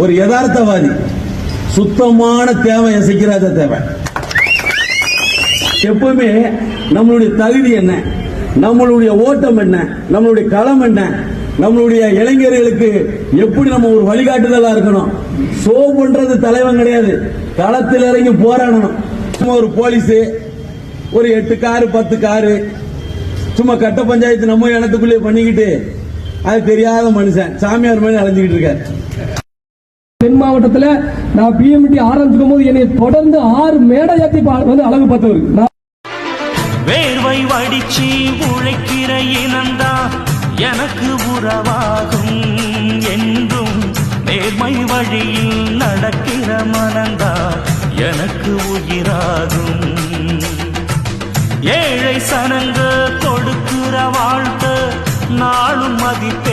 ஒரு யதார்த்தவாதி, சுத்தமான தேவை இசைக்கிறாத தேவை. எப்பவுமே நம்மளுடைய தகுதி என்ன, நம்மளுடைய ஓட்டம் என்ன, நம்மளுடைய களம் என்ன, நம்மளுடைய இளைஞர்களுக்கு எப்படி நம்ம ஒரு வழிகாட்டுதலா இருக்கணும். சோ பண்றது தலைவன் கிடையாது, களத்தில் இறங்கி போராடணும். சும்மா ஒரு போலீஸ் ஒரு 8 காரு 10 காரு சும்மா கட்ட பஞ்சாயத்து நம்ம இடத்துக்குள்ளே பண்ணிக்கிட்டு அது தெரியாத மனுஷன் சாமியார் மாதிரி அலைஞ்சுக்கிட்டு இருக்காரு. தென் மாவட்டத்தில் நான் பிஎம்டி ஆரம்பிக்கும் போது என்னை தொடர்ந்து 6 மேடை ஏற்றி வந்து அழகு பார்த்தவர். வேர்வை வடிச்சு உழைக்கிற இனந்தா எனக்கு உறவாகும் என்றும், நேர்மை வழியில் நடக்கிற மனந்தா எனக்கு உயிராகும். ஏழை சனங்க கொடுக்கிற வாழ்க்கை நாளும் மதிப்பே